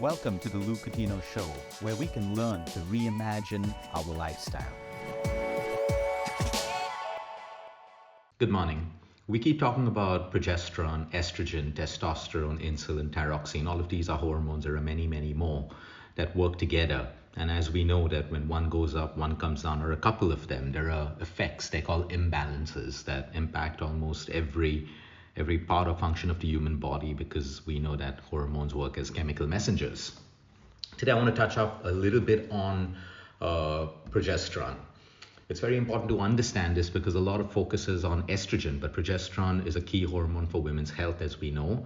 Welcome to the Luke Coutinho Show, where we can learn to reimagine our lifestyle. Good morning. We keep talking about progesterone, estrogen, testosterone, insulin, thyroxine. All of these are hormones. There are many, many more that work together. And as we know that when one goes up, one comes down, or a couple of them, there are effects they call imbalances that impact almost every part or function of the human body, because we know that hormones work as chemical messengers. Today I want to touch up a little bit on progesterone. It's very important to understand this because a lot of focus is on estrogen, but progesterone is a key hormone for women's health, as we know.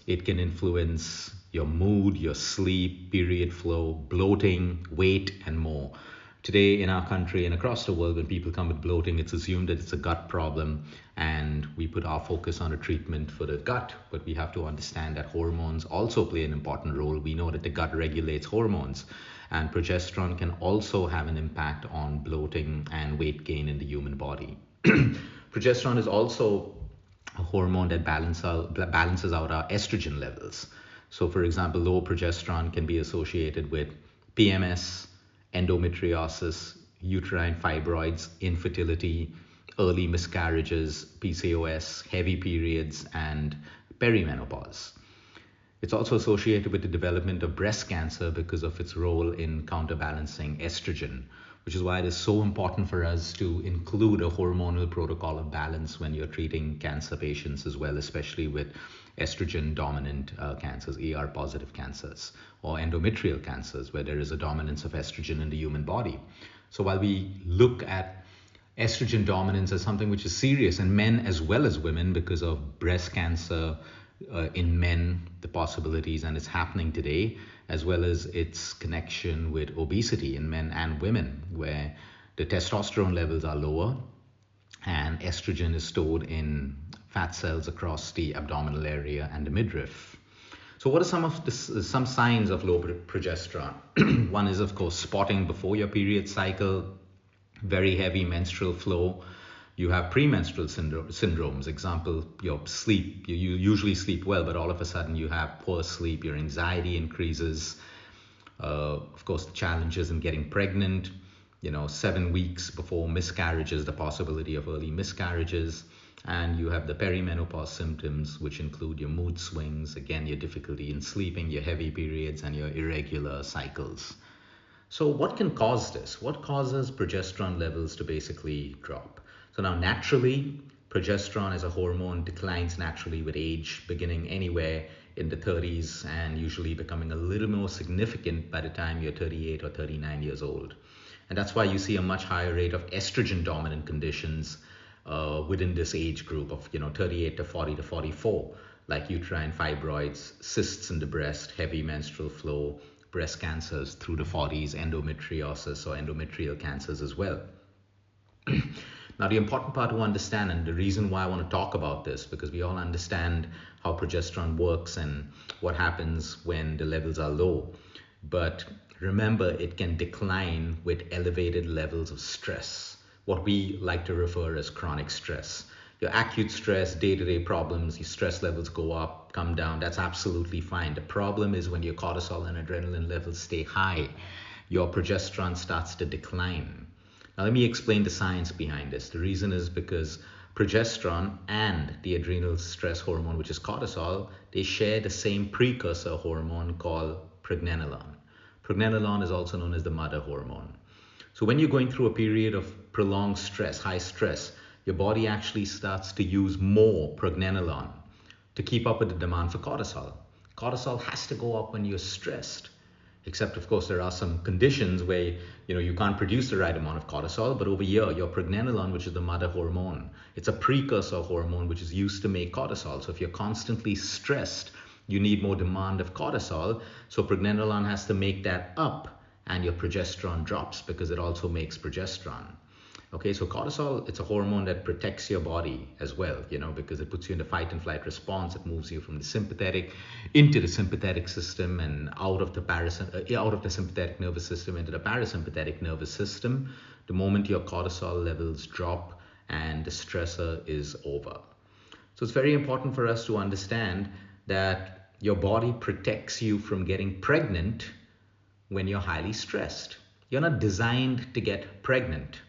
It can influence your mood, your sleep, period flow, bloating, weight, and more. Today in our country and across the world, when people come with bloating, it's assumed that it's a gut problem, and we put our focus on a treatment for the gut. But we have to understand that hormones also play an important role. We know that the gut regulates hormones, and progesterone can also have an impact on bloating and weight gain in the human body. Progesterone is also a hormone that balances out our estrogen levels. So, for example, low progesterone can be associated with PMS, endometriosis, uterine fibroids, infertility, early miscarriages, PCOS, heavy periods, and perimenopause. It's also associated with the development of breast cancer because of its role in counterbalancing estrogen, which is why it is so important for us to include a hormonal protocol of balance when you're treating cancer patients as well, especially with estrogen dominant cancers, ER positive cancers, or endometrial cancers where there is a dominance of estrogen in the human body. So while we look at estrogen dominance as something which is serious in men as well as women because of breast cancer in men, the possibilities, and it's happening today, as well as its connection with obesity in men and women, where the testosterone levels are lower and estrogen is stored in fat cells across the abdominal area and the midriff. So what are some signs of low progesterone? One is, of course, spotting before your period cycle, very heavy menstrual flow. You have premenstrual syndromes. Example, your sleep. You usually sleep well, but all of a sudden you have poor sleep. Your anxiety increases. Of course, the challenges in getting pregnant. 7 weeks before miscarriages, the possibility of early miscarriages. And you have the perimenopause symptoms, which include your mood swings, again, your difficulty in sleeping, your heavy periods, and your irregular cycles. So what can cause this? What causes progesterone levels to basically drop? So now naturally, progesterone as a hormone declines naturally with age, beginning anywhere in the 30s and usually becoming a little more significant by the time you're 38 or 39 years old. And that's why you see a much higher rate of estrogen dominant conditions within this age group of 38 to 40 to 44, like uterine fibroids, cysts in the breast, heavy menstrual flow, breast cancers through the 40s, endometriosis or endometrial cancers as well. Now, the important part to understand, and the reason why I want to talk about this, because we all understand how progesterone works and what happens when the levels are low. But remember, it can decline with elevated levels of stress, what we like to refer as chronic stress. Your acute stress, day-to-day problems, your stress levels go up, come down, that's absolutely fine. The problem is when your cortisol and adrenaline levels stay high, your progesterone starts to decline. Now let me explain the science behind this. The reason is because progesterone and the adrenal stress hormone, which is cortisol, they share the same precursor hormone called pregnenolone. Pregnenolone is also known as the mother hormone. So when you're going through a period of prolonged stress, high stress, your body actually starts to use more pregnenolone to keep up with the demand for cortisol. Cortisol has to go up when you're stressed. Except, of course, there are some conditions where you can't produce the right amount of cortisol, but over here, your pregnenolone, which is the mother hormone, it's a precursor hormone which is used to make cortisol. So if you're constantly stressed, you need more demand of cortisol. So pregnenolone has to make that up, and your progesterone drops because it also makes progesterone. Okay, so cortisol, it's a hormone that protects your body as well, because it puts you in the fight and flight response. It moves you from the sympathetic into the sympathetic system and out of the sympathetic nervous system into the parasympathetic nervous system the moment your cortisol levels drop and the stressor is over. So it's very important for us to understand that your body protects you from getting pregnant when you're highly stressed. You're not designed to get pregnant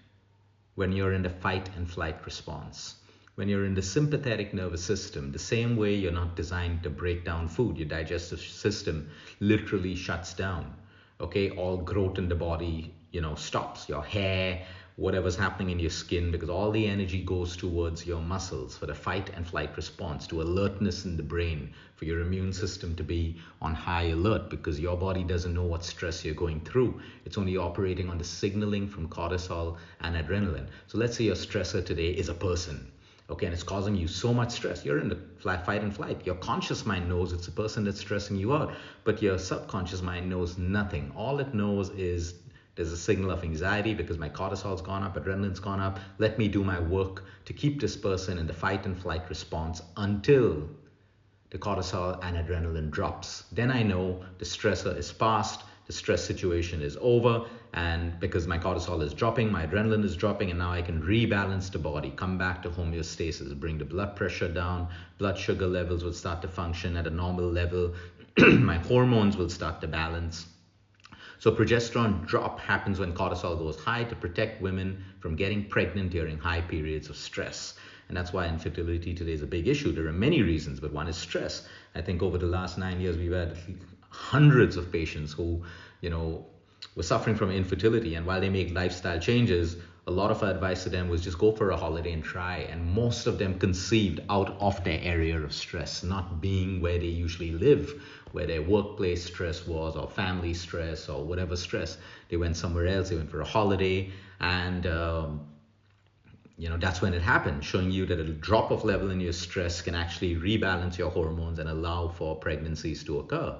when you're in the fight and flight response. When you're in the sympathetic nervous system, the same way you're not designed to break down food, your digestive system literally shuts down. Okay, all growth in the body, stops. Your hair, whatever's happening in your skin, because all the energy goes towards your muscles for the fight and flight response, to alertness in the brain, for your immune system to be on high alert, because your body doesn't know what stress you're going through. It's only operating on the signaling from cortisol and adrenaline. So let's say your stressor today is a person. Okay, and it's causing you so much stress. You're in the fight and flight. Your conscious mind knows it's a person that's stressing you out, but your subconscious mind knows nothing. All it knows is there's a signal of anxiety because my cortisol's gone up, adrenaline's gone up. Let me do my work to keep this person in the fight and flight response until the cortisol and adrenaline drops. Then I know the stressor is past, the stress situation is over, and because my cortisol is dropping, my adrenaline is dropping, and now I can rebalance the body, come back to homeostasis, bring the blood pressure down, blood sugar levels will start to function at a normal level, my hormones will start to balance. So progesterone drop happens when cortisol goes high to protect women from getting pregnant during high periods of stress. And that's why infertility today is a big issue. There are many reasons, but one is stress. I think over the last 9 years, we've had hundreds of patients who, were suffering from infertility. And while they make lifestyle changes, a lot of our advice to them was just go for a holiday and try. And most of them conceived out of their area of stress, not being where they usually live, where their workplace stress was, or family stress, or whatever stress. They went somewhere else. They went for a holiday, and that's when it happened, showing you that a drop of level in your stress can actually rebalance your hormones and allow for pregnancies to occur.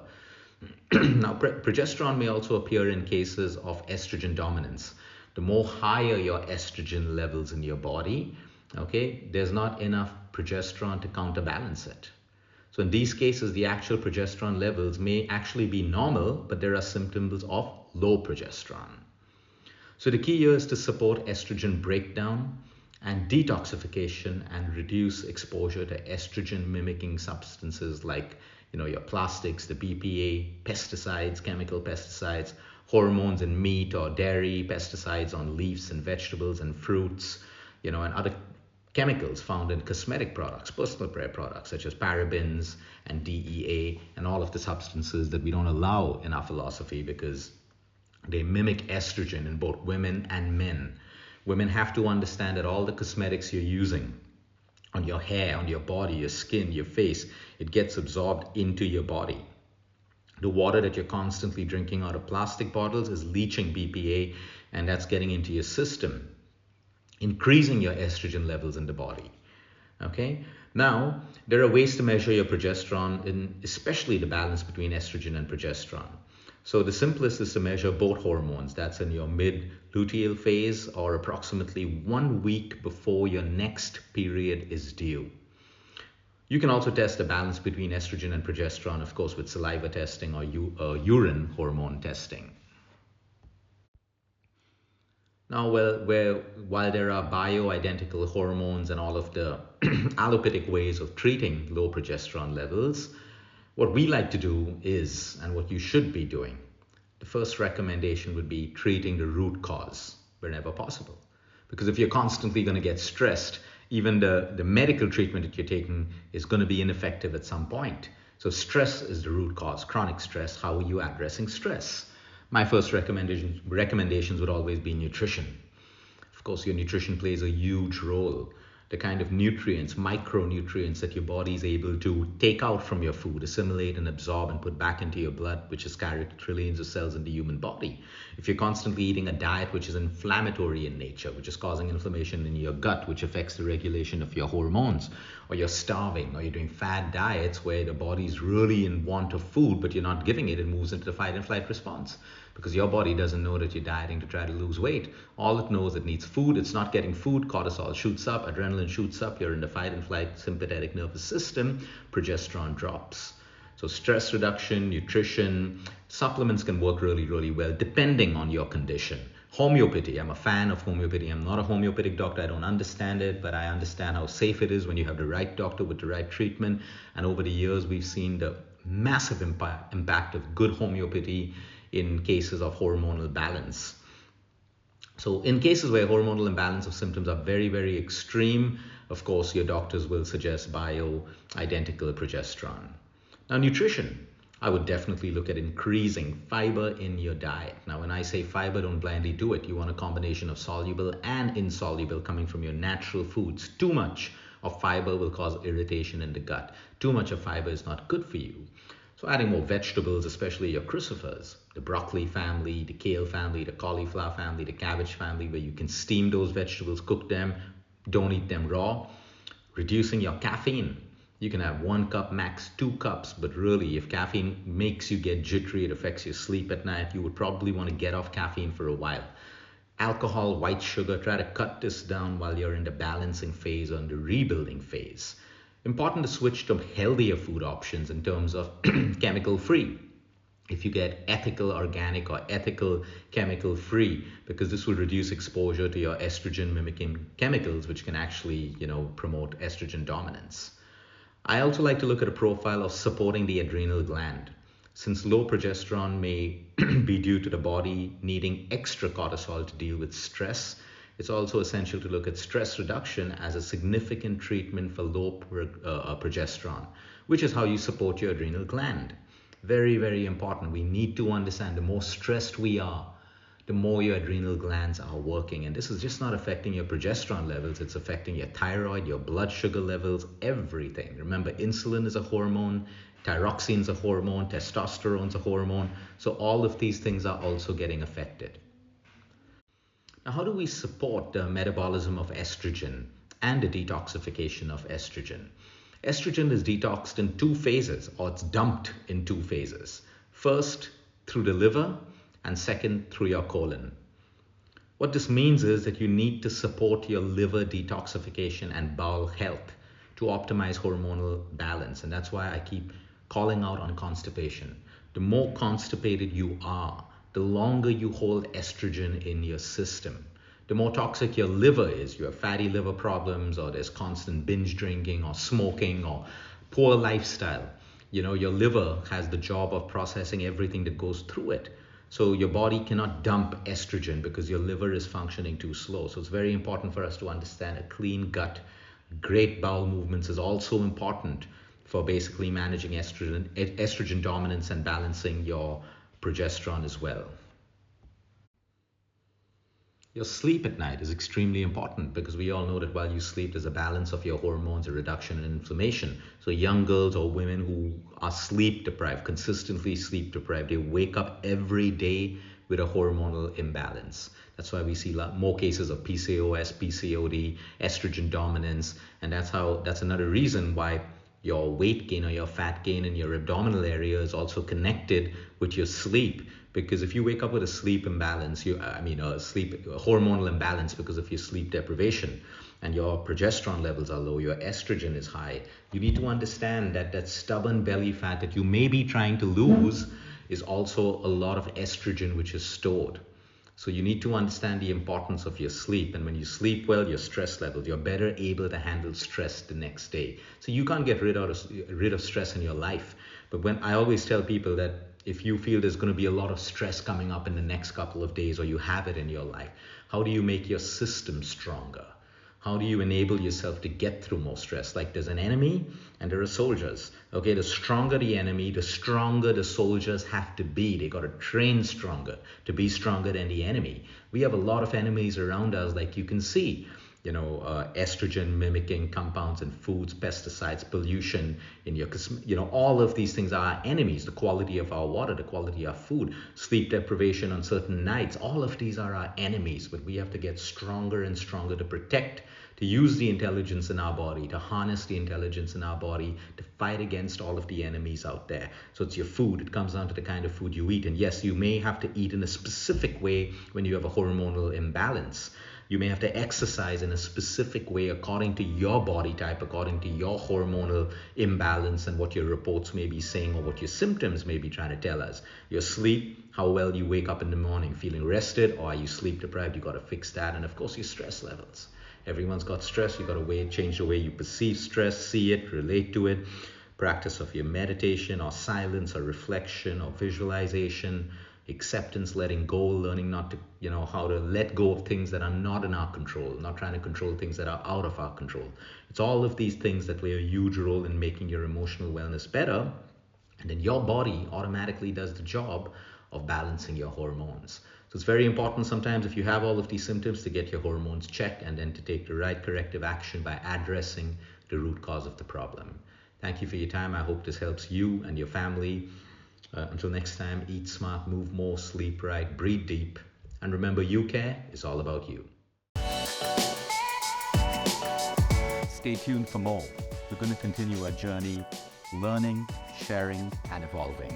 Now, progesterone may also appear in cases of estrogen dominance. The more higher your estrogen levels in your body, okay, there's not enough progesterone to counterbalance it. So in these cases, the actual progesterone levels may actually be normal, but there are symptoms of low progesterone. So the key here is to support estrogen breakdown and detoxification and reduce exposure to estrogen mimicking substances like your plastics, the BPA, pesticides, chemical pesticides, hormones in meat or dairy, pesticides on leaves and vegetables and fruits, and other chemicals found in cosmetic products, personal care products such as parabens and DEA, and all of the substances that we don't allow in our philosophy because they mimic estrogen in both women and men. Women have to understand that all the cosmetics you're using on your hair, on your body, your skin, your face, it gets absorbed into your body. The water that you're constantly drinking out of plastic bottles is leaching BPA, and that's getting into your system, increasing your estrogen levels in the body. Okay? Now, there are ways to measure your progesterone, especially the balance between estrogen and progesterone. So the simplest is to measure both hormones. That's in your mid-luteal phase or approximately 1 week before your next period is due. You can also test the balance between estrogen and progesterone, of course, with saliva testing or urine hormone testing. Now, while there are bioidentical hormones and all of the allopathic ways of treating low progesterone levels, what we like to do is, and what you should be doing, the first recommendation would be treating the root cause whenever possible. Because if you're constantly going to get stressed, even the medical treatment that you're taking is going to be ineffective at some point. So stress is the root cause, chronic stress. How are you addressing stress? My first recommendations would always be nutrition. Of course, your nutrition plays a huge role. The kind of nutrients, micronutrients that your body is able to take out from your food, assimilate and absorb and put back into your blood, which is carried to trillions of cells in the human body. If you're constantly eating a diet which is inflammatory in nature, which is causing inflammation in your gut, which affects the regulation of your hormones, or you're starving, or you're doing fad diets where the body's really in want of food, but you're not giving it, it moves into the fight and flight response. Because your body doesn't know that you're dieting to try to lose weight. All it knows, it needs food. It's not getting food. Cortisol shoots up, adrenaline shoots up. You're in the fight and flight sympathetic nervous system. Progesterone drops. So stress reduction, nutrition, supplements can work really, really well depending on your condition. Homeopathy, I'm a fan of homeopathy. I'm not a homeopathic doctor. I don't understand it, but I understand how safe it is when you have the right doctor with the right treatment. And over the years, we've seen the massive impact of good homeopathy in cases of hormonal balance. So in cases where hormonal imbalance of symptoms are very, very extreme, of course, your doctors will suggest bioidentical progesterone. Now, nutrition. I would definitely look at increasing fiber in your diet. Now, when I say fiber, don't blindly do it. You want a combination of soluble and insoluble coming from your natural foods. Too much of fiber will cause irritation in the gut. Too much of fiber is not good for you. So adding more vegetables, especially your crucifers, the broccoli family, the kale family, the cauliflower family, the cabbage family, where you can steam those vegetables, cook them, don't eat them raw. Reducing your caffeine. You can have 1 cup, max 2 cups, but really if caffeine makes you get jittery, it affects your sleep at night, you would probably want to get off caffeine for a while. Alcohol, white sugar, try to cut this down while you're in the balancing phase or in the rebuilding phase. Important to switch to healthier food options in terms of chemical free. If you get ethical organic or ethical chemical free, because this will reduce exposure to your estrogen mimicking chemicals, which can actually, promote estrogen dominance. I also like to look at a profile of supporting the adrenal gland. Since low progesterone may be due to the body needing extra cortisol to deal with stress, it's also essential to look at stress reduction as a significant treatment for low progesterone, which is how you support your adrenal gland. Very, very important. We need to understand the more stressed we are, the more your adrenal glands are working. And this is just not affecting your progesterone levels, it's affecting your thyroid, your blood sugar levels, everything. Remember, insulin is a hormone, thyroxine is a hormone, testosterone is a hormone. So all of these things are also getting affected. Now, how do we support the metabolism of estrogen and the detoxification of estrogen? Estrogen is detoxed in 2 phases, or it's dumped in 2 phases. First, through the liver, and second, through your colon. What this means is that you need to support your liver detoxification and bowel health to optimize hormonal balance. And that's why I keep calling out on constipation. The more constipated you are, the longer you hold estrogen in your system. The more toxic your liver is, you have fatty liver problems, or there's constant binge drinking or smoking or poor lifestyle. Your liver has the job of processing everything that goes through it. So your body cannot dump estrogen because your liver is functioning too slow. So it's very important for us to understand a clean gut. Great bowel movements is also important for basically managing estrogen dominance and balancing your progesterone as well. Your sleep at night is extremely important because we all know that while you sleep, there's a balance of your hormones, a reduction in inflammation. So young girls or women who are sleep deprived, consistently sleep deprived, they wake up every day with a hormonal imbalance. That's why we see more cases of PCOS, PCOD, estrogen dominance, and that's another reason why your weight gain or your fat gain in your abdominal area is also connected with your sleep. Because if you wake up with a sleep imbalance, a hormonal imbalance because of your sleep deprivation, and your progesterone levels are low, your estrogen is high, you need to understand that stubborn belly fat that you may be trying to lose is also a lot of estrogen which is stored. So you need to understand the importance of your sleep. And when you sleep well, your stress levels, you're better able to handle stress the next day. So you can't get rid of stress in your life. But when I always tell people that if you feel there's going to be a lot of stress coming up in the next couple of days, or you have it in your life, how do you make your system stronger? How do you enable yourself to get through more stress? Like, there's an enemy and there are soldiers. Okay, the stronger the enemy, the stronger the soldiers have to be. They got to train stronger to be stronger than the enemy. We have a lot of enemies around us, like you can see. Estrogen mimicking compounds in foods, pesticides, pollution in your, all of these things are our enemies. The quality of our water, the quality of food, sleep deprivation on certain nights, all of these are our enemies. But we have to get stronger and stronger to protect, to use the intelligence in our body, to harness the intelligence in our body, to fight against all of the enemies out there. So it's your food. It comes down to the kind of food you eat. And yes, you may have to eat in a specific way when you have a hormonal imbalance. You may have to exercise in a specific way according to your body type, according to your hormonal imbalance and what your reports may be saying or what your symptoms may be trying to tell us. Your sleep, how well you wake up in the morning, feeling rested, or are you sleep deprived? You got to fix that. And of course, your stress levels. Everyone's got stress. You got to change the way you perceive stress, see it, relate to it. practice of your meditation or silence or reflection or visualization, acceptance, letting go, learning not to, how to let go of things that are not in our control, not trying to control things that are out of our control. It's all of these things that play a huge role in making your emotional wellness better. And then your body automatically does the job of balancing your hormones. So it's very important sometimes, if you have all of these symptoms, to get your hormones checked and then to take the right corrective action by addressing the root cause of the problem. Thank you for your time. I hope this helps you and your family. Until next time, eat smart, move more, sleep right, breathe deep. And remember, you care is all about you. Stay tuned for more. We're going to continue our journey, learning, sharing, and evolving.